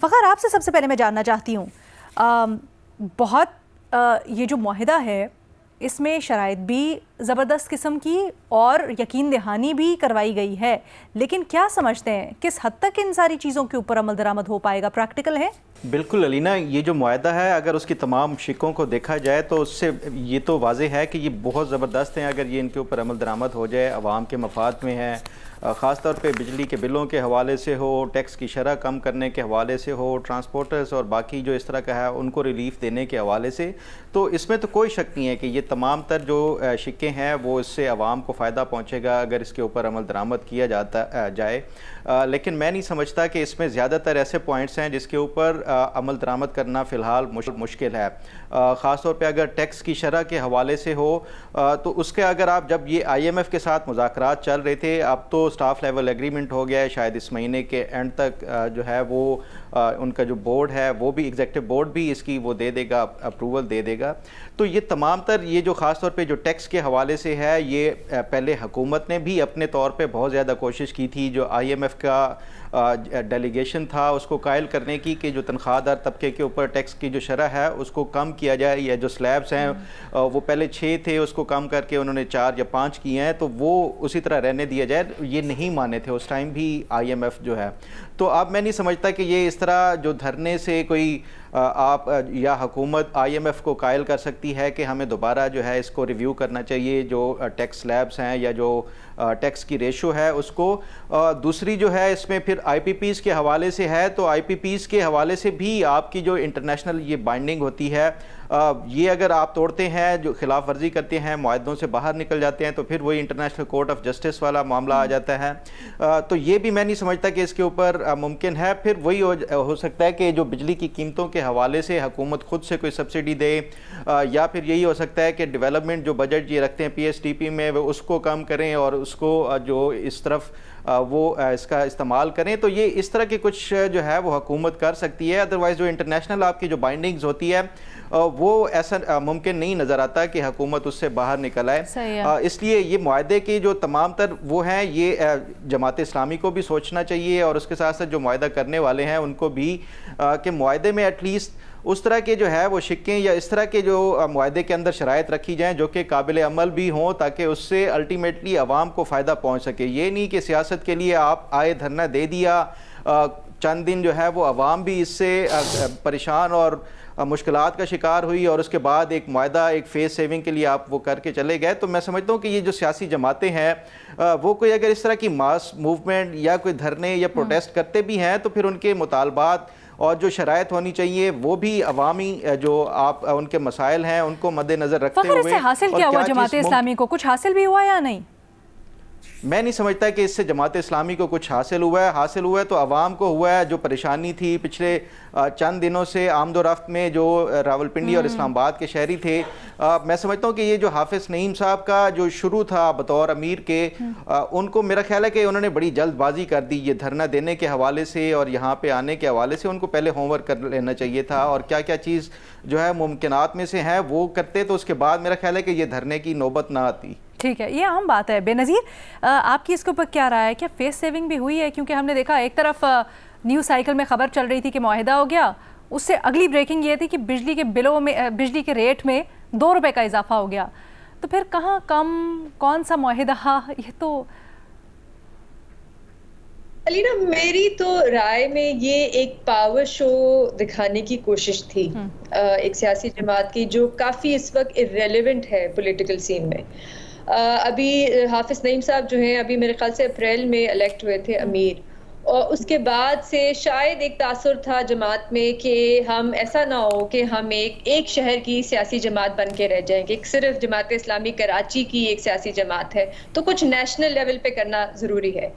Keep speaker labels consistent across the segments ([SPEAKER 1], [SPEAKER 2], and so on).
[SPEAKER 1] फ़खर, आपसे सबसे पहले मैं जानना चाहती हूँ, ये जो मुआहिदा है इसमें शराइत भी ज़बरदस्त किस्म की और यकीन दहानी भी करवाई गई है, लेकिन क्या समझते हैं किस हद तक इन सारी चीज़ों के ऊपर अमल दरामद हो पाएगा? प्रैक्टिकल है?
[SPEAKER 2] बिल्कुल अलीना, ये जो मुआहदा है अगर उसकी तमाम शिकों को देखा जाए तो उससे ये तो वाज़ेह है कि ये बहुत ज़बरदस्त हैं। अगर ये इनके ऊपर अमल दरामद हो जाए, अवाम के मफाद में है, ख़ास तौर पे बिजली के बिलों के हवाले से हो, टैक्स की शरह कम करने के हवाले से हो, ट्रांसपोर्टर्स और बाकी जो इस तरह का है उनको रिलीफ देने के हवाले से, तो इसमें तो कोई शक नहीं है कि ये तमाम तर जो शिक्के हैं वो इससे अवाम को फ़ायदा पहुँचेगा अगर इसके ऊपर अमल दरामद किया जाए। लेकिन मैं नहीं समझता कि इसमें ज़्यादातर ऐसे पॉइंट्स हैं जिसके ऊपर अमल दरामद करना फ़िलहाल मुश्किल है। ख़ास तौर पे अगर टैक्स की शरह के हवाले से हो तो उसके अगर आप जब ये IMF के साथ मुज़ाकरात चल रहे थे, अब तो स्टाफ लेवल एग्रीमेंट हो गया है, शायद इस महीने के एंड तक जो है वो उनका जो बोर्ड है वो भी एग्जीक्यूटिव बोर्ड भी इसकी वो दे देगा, अप्रूवल दे देगा। तो ये तमाम तर ये जो ख़ास तौर पे जो टैक्स के हवाले से है, ये पहले हुकूमत ने भी अपने तौर पे बहुत ज़्यादा कोशिश की थी, जो IMF का डेलीगेशन था उसको कायल करने की कि जो तनख्वाहदार तबके के ऊपर टैक्स की जो शरह है उसको कम किया जाए, या जो स्लैब्स हैं वो पहले 6 थे उसको कम करके उन्होंने 4 या 5 किए हैं, तो वो उसी तरह रहने दिया जाए। ये नहीं माने थे उस टाइम भी IMF जो है। तो अब मैं नहीं समझता कि ये इस तरह जो धरने से कोई आप या हुकूमत IMF को कायल कर सकती है कि हमें दोबारा जो है इसको रिव्यू करना चाहिए, जो टैक्स स्लैब्स हैं या जो टैक्स की रेशो है उसको। दूसरी जो है इसमें फिर IPPs के हवाले से है, तो IPPs के हवाले से भी आपकी जो इंटरनेशनल ये बाइंडिंग होती है, ये अगर आप तोड़ते हैं, जो खिलाफ वर्जी करते हैं, मुआहदों से बाहर निकल जाते हैं, तो फिर वही इंटरनेशनल कोर्ट ऑफ जस्टिस वाला मामला आ जाता है। तो ये भी मैं नहीं समझता कि इसके ऊपर मुमकिन है। फिर वही हो सकता है कि जो बिजली की कीमतों के हवाले से हुकूमत खुद से कोई सब्सिडी दे, या फिर यही हो सकता है कि डेवलपमेंट जो बजट ये रखते हैं PSTP में वो उसको कम करें और उसको जो इस तरफ वो इसका इस्तेमाल करें। तो ये इस तरह के कुछ जो है वो हुकूमत कर सकती है। अदरवाइज़ जो इंटरनेशनल आपकी जो बाइंडिंग्स होती है वो ऐसा मुमकिन नहीं नज़र आता कि हुकूमत उससे बाहर निकल आए। इसलिए ये मुआहदे की जो तमाम तर वो हैं, ये जमात इस्लामी को भी सोचना चाहिए और उसके साथ साथ जो मुआहदा करने वाले हैं उनको भी, कि मुआहदे में एटलीस्ट उस तरह के जो है वो शिक्के या इस तरह के जो मुआहदे के अंदर शराइत रखी जाएँ जो कि काबिल अमल भी हों, ताकि उससे अल्टीमेटली आवाम को फ़ायदा पहुँच सके। ये नहीं कि सियासत के लिए आप आए धरना दे दिया, चंद दिन जो है वो आवाम भी इससे परेशान और मुश्किलात का शिकार हुई और उसके बाद एक मुआहदा एक फेस सेविंग के लिए आप वो करके चले गए। तो मैं समझता हूँ कि ये जो सियासी जमातें हैं वो कोई अगर इस तरह की मास मूवमेंट या कोई धरने या प्रोटेस्ट करते भी हैं तो फिर उनके मुतालबात और जो शराइत होनी चाहिए वो भी अवामी जो आप उनके मसाइल हैं उनको मद्देनजर रखते हुए।
[SPEAKER 1] इससे हासिल क्या हुआ जमात इस्लामी को? कुछ हासिल भी हुआ या नहीं?
[SPEAKER 2] मैं नहीं समझता कि इससे जमात इस्लामी को कुछ हासिल हुआ है। हासिल हुआ है तो आवाम को हुआ है। जो परेशानी थी पिछले चंद दिनों से आमदोरफ्त में, जो रावलपिंडी और इस्लामाबाद के शहरी थे, मैं समझता हूँ कि ये जो हाफिज़ नईम साहब का जो शुरू था बतौर अमीर के, उनको मेरा ख्याल है कि उन्होंने बड़ी जल्दबाजी कर दी ये धरना देने के हवाले से और यहाँ पे आने के हवाले से। उनको पहले होमवर्क कर लेना चाहिए था और क्या क्या चीज़ जो है मुमकिनात में से है वो करते, तो उसके बाद मेरा ख्याल है कि ये धरने की नौबत ना आती।
[SPEAKER 1] ठीक है, ये आम बात है। बेनज़ीर, आपकी इसके ऊपर क्या राय है? क्या फेस सेविंग भी हुई है? क्योंकि हमने देखा एक तरफ न्यूज़ साइकिल में खबर चल रही थी कि मुआहिदा हो गया, उससे अगली ब्रेकिंग ये थी कि बिजली के बिलों में, बिजली के रेट में 2 रुपए का इजाफा हो गया। तो फिर कहाँ कम, कौन सा मुआहिदा? ये तो
[SPEAKER 3] अलीना, मेरी तो राय में ये एक पावर शो दिखाने की कोशिश थी एक सियासी जमात की जो काफ़ी इस वक्त इर्रेलेवेंट है पॉलिटिकल सीन में। अभी हाफिज़ नईम साहब जो हैं अभी मेरे ख्याल से अप्रैल में इलेक्ट हुए थे अमीर, और उसके बाद से शायद एक तासुर था जमात में कि हम ऐसा ना हो कि हम एक शहर की सियासी जमात बन के रह जाएंगे। सिर्फ जमात इस्लामी कराची की एक सियासी जमात है, तो कुछ नेशनल लेवल पे करना ज़रूरी है।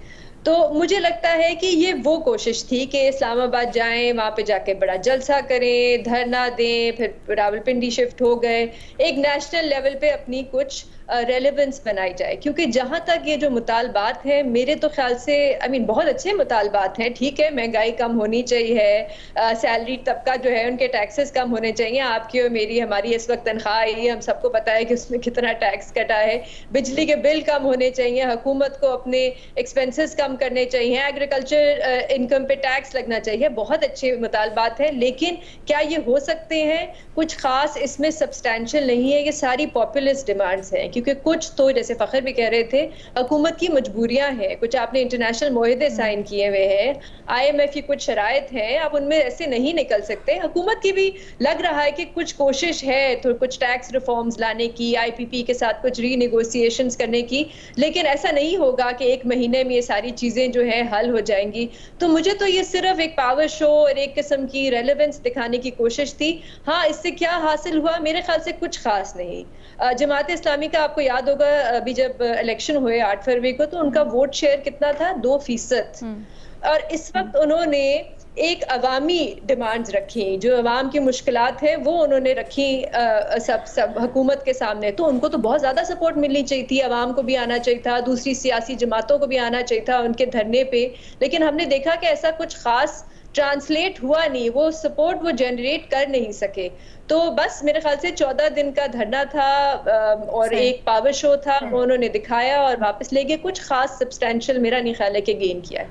[SPEAKER 3] तो मुझे लगता है कि ये वो कोशिश थी कि इस्लामाबाद जाएं, वहाँ पे जाके बड़ा जलसा करें, धरना दें, फिर रावलपिंडी शिफ्ट हो गए, एक नेशनल लेवल पे अपनी कुछ रेलेवेंस बनाई जाए, क्योंकि जहां तक ये जो मुतालबात हैं, मेरे तो ख्याल से बहुत अच्छे मुतालबात हैं। ठीक है, महंगाई कम होनी चाहिए, सैलरी तबका जो है उनके टैक्सेस कम होने चाहिए। आपकी और मेरी, हमारी इस वक्त तनख्वाह आई है, हम सबको पता है कि उसमें कितना टैक्स कटा है। बिजली के बिल कम होने चाहिए, हुकूमत को अपने एक्सपेंसेस कम करने चाहिए, एग्रीकल्चर इनकम पे टैक्स लगना चाहिए। बहुत अच्छे मुतालबात हैं, लेकिन क्या ये हो सकते हैं? कुछ खास इसमें सब्सटैंशियल नहीं है, ये सारी पॉपुलिस्ट डिमांड्स हैं। क्योंकि कुछ तो, जैसे फखर भी कह रहे थे, हुकूमत की मजबूरियां हैं, कुछ आपने इंटरनेशनल मुआहदे साइन किए हुए हैं, IMF की कुछ शराइत हैं, आप उनमें ऐसे नहीं निकल सकते। हुकूमत की भी लग रहा है कि कुछ कोशिश है तो कुछ टैक्स रिफॉर्म्स लाने की, IPP के साथ कुछ रीनेगोशिएशंस करने की, लेकिन ऐसा नहीं होगा कि एक महीने में ये सारी चीजें जो है हल हो जाएंगी। तो मुझे तो ये सिर्फ एक पावर शो और एक किस्म की रेलेवेंस दिखाने की कोशिश थी। हाँ, इससे क्या हासिल हुआ? मेरे ख्याल से कुछ खास नहीं। जमात इस्लामी का आपको याद होगा, अभी जब इलेक्शन हुए 8 फरवरी को, तो उनका वोट शेयर कितना था? 2%। और इस वक्त उन्होंने एक अवामी डिमांड्स रखी, जो अवाम की मुश्किलात है वो उन्होंने रखी सब हुकूमत के सामने। तो उनको तो बहुत ज़्यादा सपोर्ट मिलनी चाहिए थी, अवाम को भी आना चाहिए था, दूसरी सियासी जमातों को भी आना चाहिए था उनके धरने पे। लेकिन हमने देखा कि ऐसा कुछ खास ट्रांसलेट हुआ नहीं, वो सपोर्ट वो जनरेट कर नहीं सके। तो बस मेरे ख्याल से 14 दिन का धरना था और एक पावर शो था, वो उन्होंने दिखाया और वापस ले गए। कुछ खास सब्सटेंशियल मेरा नहीं ख्याल है कि गेन किया है।